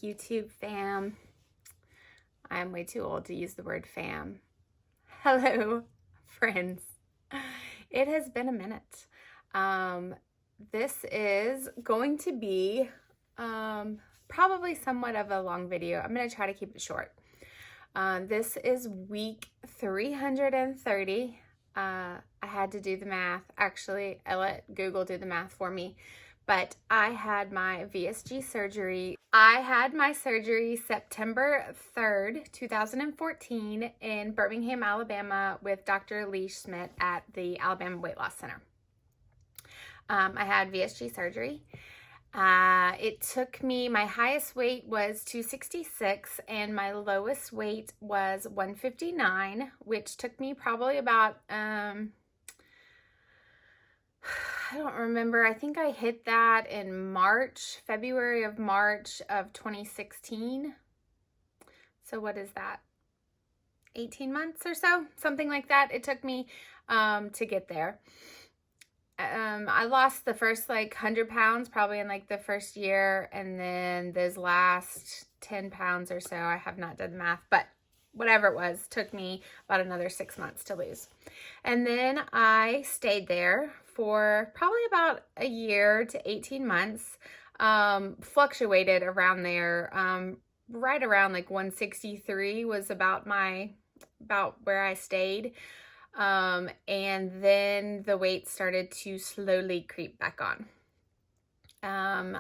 YouTube fam. I'm way too old to use the word fam. Hello, friends. It has been a minute. This is going to be probably somewhat of a long video. I'm going to try to keep it short. This is week 330. I had to do the math. Actually, I let Google do the math for me. But I had my VSG surgery. I had my surgery September 3rd, 2014 in Birmingham, Alabama with Dr. Lee Schmidt at the Alabama Weight Loss Center. I had VSG surgery. It took me, my highest weight was 266 and my lowest weight was 159, which took me probably about, I don't remember. I think I hit that in February of March of 2016. So what is that? 18 months or so, something like that. It took me to get there. I lost the first 100 pounds probably in the first year, and then those last 10 pounds or so, I have not done the math, but whatever it was, took me about another 6 months to lose. And then I stayed there for probably about a year to 18 months, fluctuated around there, right around 163 was about where I stayed. And then the weight started to slowly creep back on. And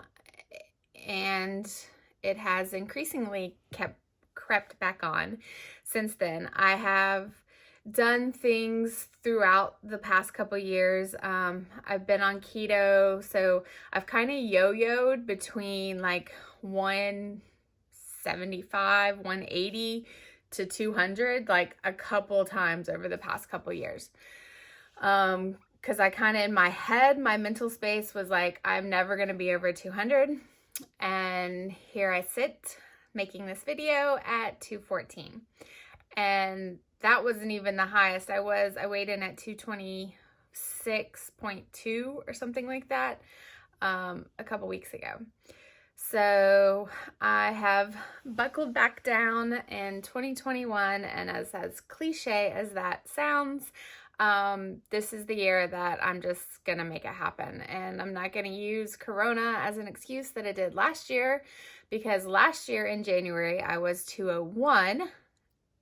it has increasingly crept back on since then. I have done things throughout the past couple years. I've been on keto, so I've kind of yo-yoed between 175, 180 to 200 a couple times over the past couple years. Because I kind of, in my head, my mental space was I'm never going to be over 200. And here I sit making this video at 214. And that wasn't even the highest. I weighed in at 226.2 or something like that a couple weeks ago. So I have buckled back down in 2021, and as cliche as that sounds, this is the year that I'm just gonna make it happen. And I'm not gonna use Corona as an excuse that I did last year, because last year in January I was 201,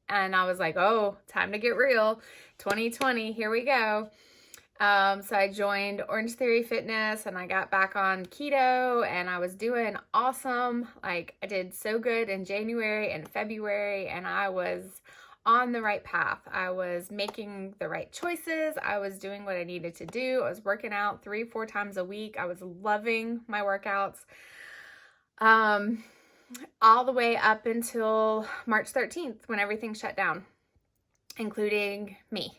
and I was like, oh, time to get real. 2020, here we go. So I joined Orange Theory Fitness and I got back on keto, and I was doing awesome. I did so good in January and February, and I was on the right path. I was making the right choices. I was doing what I needed to do. I was working out 3-4 times a week. I was loving my workouts. All the way up until March 13th when everything shut down, including me,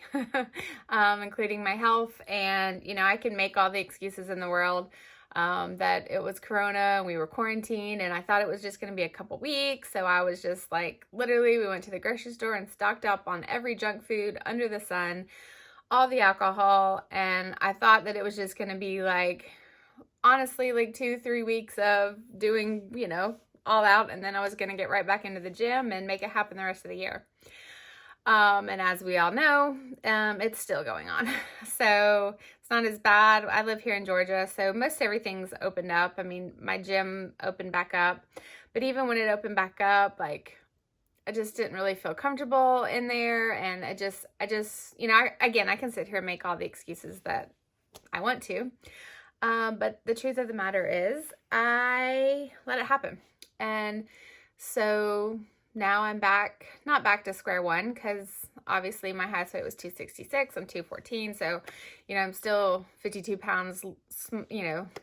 including my health. And, I can make all the excuses in the world, that it was Corona and we were quarantined, and I thought it was just going to be a couple weeks. So I was just literally, we went to the grocery store and stocked up on every junk food under the sun, all the alcohol. And I thought that it was just going to be honestly, 2-3 weeks of doing, all out. And then I was going to get right back into the gym and make it happen the rest of the year. And as we all know, it's still going on. So it's not as bad. I live here in Georgia, so most everything's opened up. I mean, my gym opened back up, but even when it opened back up, I just didn't really feel comfortable in there. And I just, again, I can sit here and make all the excuses that I want to. But the truth of the matter is I let it happen. And so now I'm not back to square one, because obviously my highest weight was 266, I'm 214. So, I'm still 52 pounds,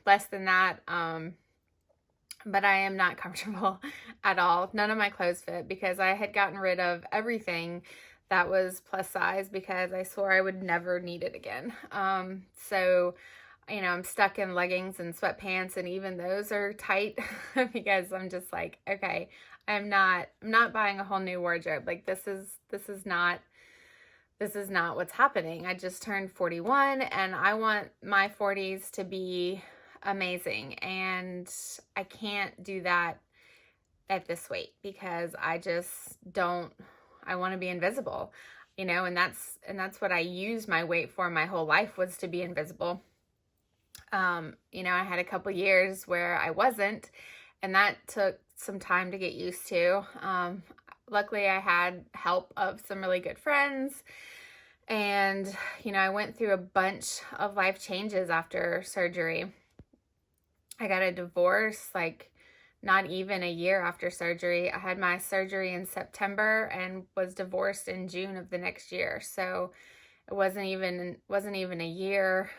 less than that. But I am not comfortable at all. None of my clothes fit, because I had gotten rid of everything that was plus size, because I swore I would never need it again. So, I'm stuck in leggings and sweatpants, and even those are tight because I'm just okay, I'm not buying a whole new wardrobe. This is not what's happening. I just turned 41, and I want my 40s to be amazing, and I can't do that at this weight because I just don't, I want to be invisible, you know, and that's what I used my weight for my whole life, was to be invisible. You know, I had a couple years where I wasn't, and that took some time to get used to. Luckily, I had help of some really good friends, and, you know, I went through a bunch of life changes after surgery. I got a divorce like not even a year after surgery. I had my surgery in September and was divorced in June of the next year. So it wasn't even a year.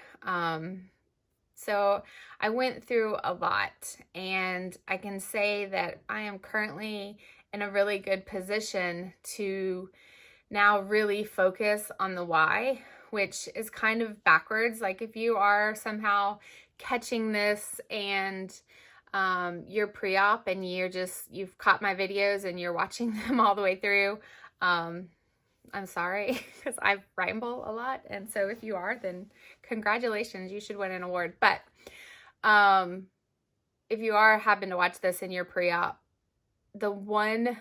So I went through a lot, and I can say that I am currently in a really good position to now really focus on the why, which is kind of backwards. Like, if you are somehow catching this and you're pre-op and you've caught my videos and you're watching them all the way through, I'm sorry, because I ramble a lot. And so if you are, then congratulations, you should win an award. But if you happen to watch this and you're pre-op, the one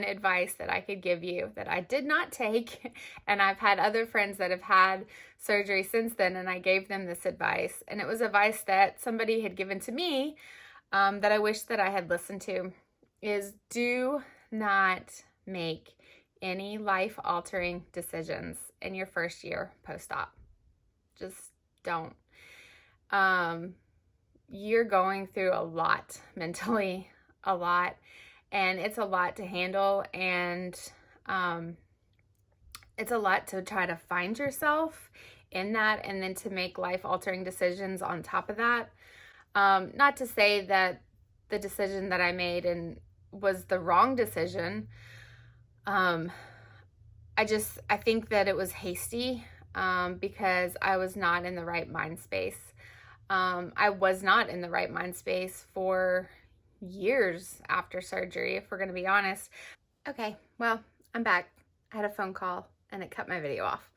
advice that I could give you that I did not take, and I've had other friends that have had surgery since then, and I gave them this advice, and it was advice that somebody had given to me that I wish that I had listened to, is do not make any life-altering decisions in your first year post-op. Just don't. You're going through a lot mentally, a lot, and it's a lot to handle, and it's a lot to try to find yourself in that, and then to make life-altering decisions on top of that. Not to say that the decision that I made was the wrong decision. I think that it was hasty because I was not in the right mind space. I was not in the right mind space for years after surgery, if we're going to be honest. Okay, well, I'm back. I had a phone call and it cut my video off.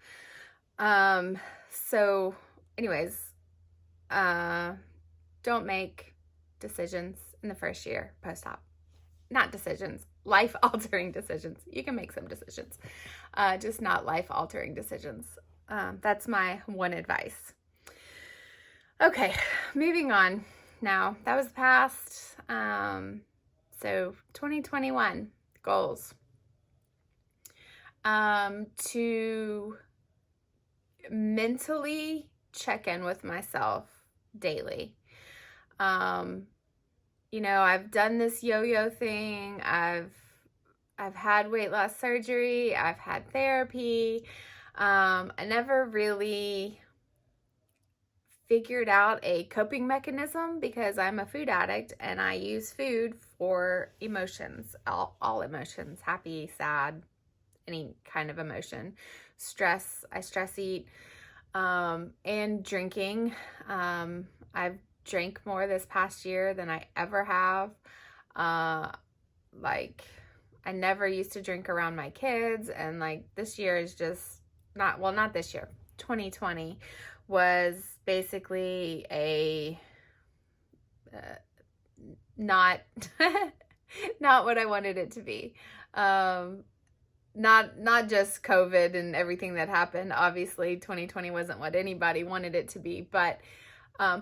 So anyways, don't make decisions in the first year post-op. Not decisions, life-altering decisions. You can make some decisions, just not life-altering decisions. That's my one advice. Okay, moving on. Now, that was the past. So 2021 goals. To mentally check in with myself daily. You know, I've done this yo-yo thing. I've had weight loss surgery. I've had therapy. I never really figured out a coping mechanism because I'm a food addict and I use food for emotions, all emotions, happy, sad, any kind of emotion. Stress, I stress eat, and drinking. I've drank more this past year than I ever have. Like, I never used to drink around my kids, and like this year is just not this year. 2020 was basically a not not what I wanted it to be. Not just COVID and everything that happened. Obviously, 2020 wasn't what anybody wanted it to be, but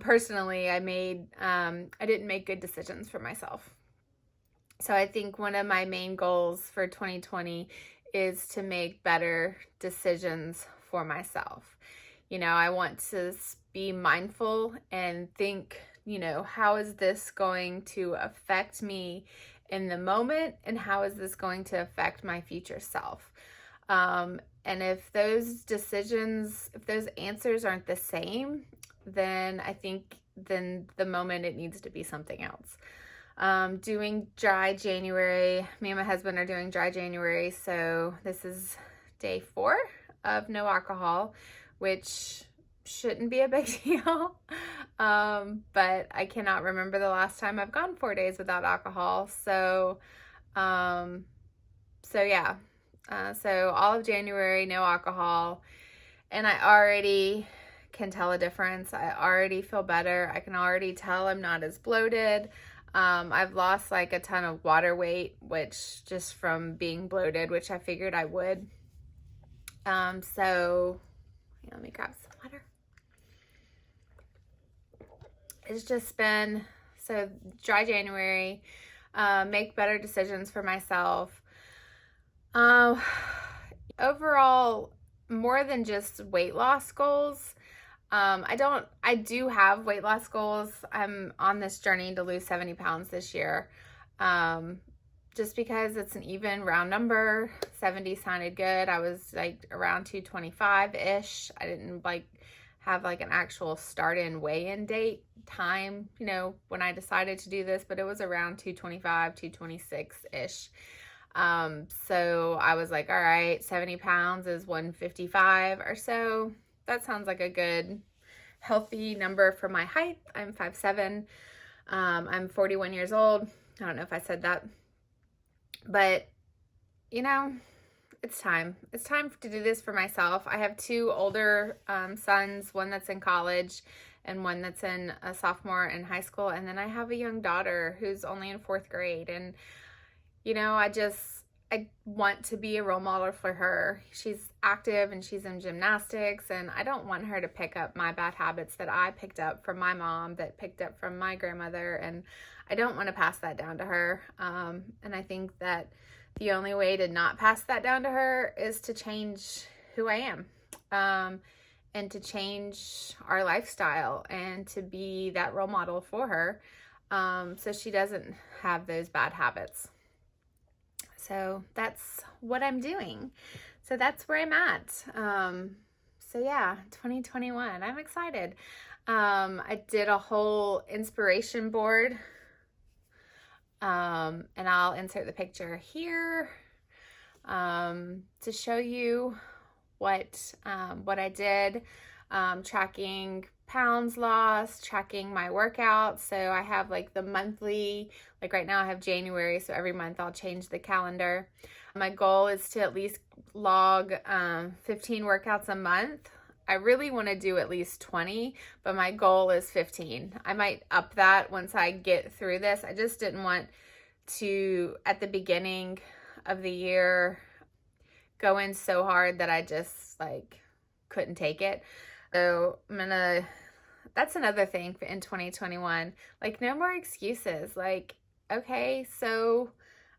personally, I didn't make good decisions for myself. So I think one of my main goals for 2020 is to make better decisions for myself. You know, I want to be mindful and think, you know, how is this going to affect me in the moment, and how is this going to affect my future self? And if those answers aren't the same, then I think the moment it needs to be something else. Doing dry January. Me and my husband are doing dry January, so this is day 4 of no alcohol, which shouldn't be a big deal. But I cannot remember the last time I've gone 4 days without alcohol. So yeah. So all of January, no alcohol. And I already can tell a difference. I already feel better. I can already tell I'm not as bloated. I've lost like a ton of water weight, which just from being bloated, which I figured I would. So let me grab some water. It's just been so dry January, make better decisions for myself. Overall, more than just weight loss goals. I do have weight loss goals. I'm on this journey to lose 70 pounds this year. Just because it's an even round number. 70 sounded good. I was like around 225-ish. I didn't like have like an actual start-in weigh-in date time, when I decided to do this, but it was around 225, 226-ish. So I was like, all right, 70 pounds is 155 or so. That sounds like a good, healthy number for my height. I'm 5'7". I'm 41 years old. I don't know if I said that. But, it's time. It's time to do this for myself. I have two older sons, one that's in college and one that's in a sophomore in high school. And then I have a young daughter who's only in 4th grade. And, I want to be a role model for her. She's active and she's in gymnastics, and I don't want her to pick up my bad habits that I picked up from my mom, that picked up from my grandmother, and I don't want to pass that down to her. And I think that the only way to not pass that down to her is to change who I am, and to change our lifestyle and to be that role model for her, so she doesn't have those bad habits. So that's what I'm doing. So that's where I'm at. So yeah, 2021, I'm excited. I did a whole inspiration board, and I'll insert the picture here, to show you what I did, tracking pounds lost, tracking my workouts. So I have like the monthly, like right now I have January, so every month I'll change the calendar. My goal is to at least log 15 workouts a month. I really want to do at least 20, but my goal is 15. I might up that once I get through this. I just didn't want to, at the beginning of the year, go in so hard that I just like couldn't take it. So that's another thing in 2021, like no more excuses. Like, okay, so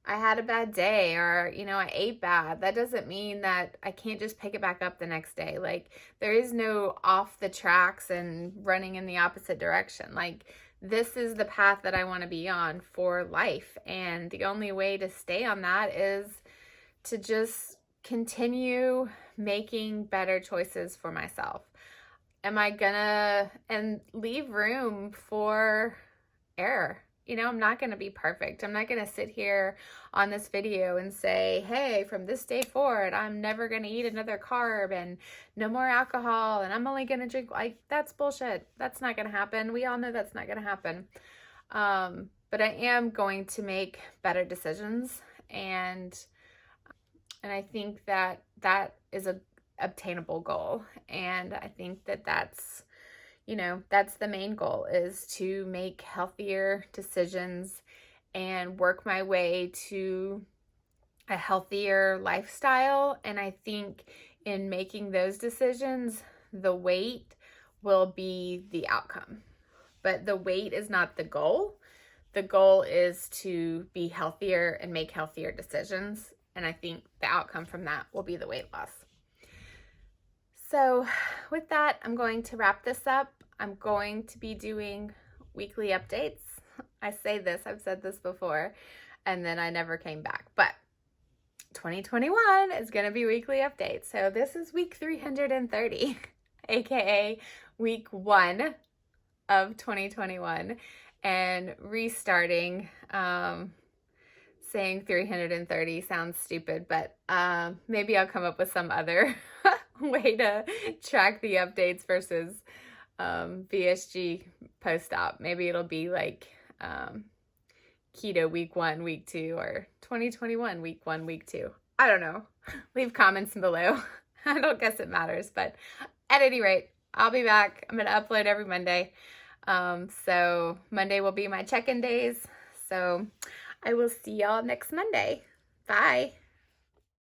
I had a bad day, or, I ate bad. That doesn't mean that I can't just pick it back up the next day. Like, there is no off the tracks and running in the opposite direction. Like, this is the path that I want to be on for life. And the only way to stay on that is to just continue making better choices for myself. Am I gonna, and leave room for error? I'm not gonna be perfect. I'm not gonna sit here on this video and say, hey, from this day forward, I'm never gonna eat another carb and no more alcohol and I'm only gonna drink. Like, that's bullshit. That's not gonna happen. We all know that's not gonna happen. But I am going to make better decisions, and I think that is a obtainable goal. And I think that that's the main goal, is to make healthier decisions and work my way to a healthier lifestyle. And I think in making those decisions, the weight will be the outcome, but the weight is not the goal. The goal is to be healthier and make healthier decisions. And I think the outcome from that will be the weight loss. So with that, I'm going to wrap this up. I'm going to be doing weekly updates. I say this, I've said this before, and then I never came back. But 2021 is going to be weekly updates. So this is week 330, aka week 1 of 2021, and restarting. Saying 330 sounds stupid, but maybe I'll come up with some other way to track the updates versus VSG post-op. Maybe it'll be like keto week 1, week 2, or 2021 week 1, week 2. I don't know. Leave comments below. I don't guess it matters, but at any rate, I'll be back. I'm going to upload every Monday. So Monday will be my check-in days. So I will see y'all next Monday. Bye.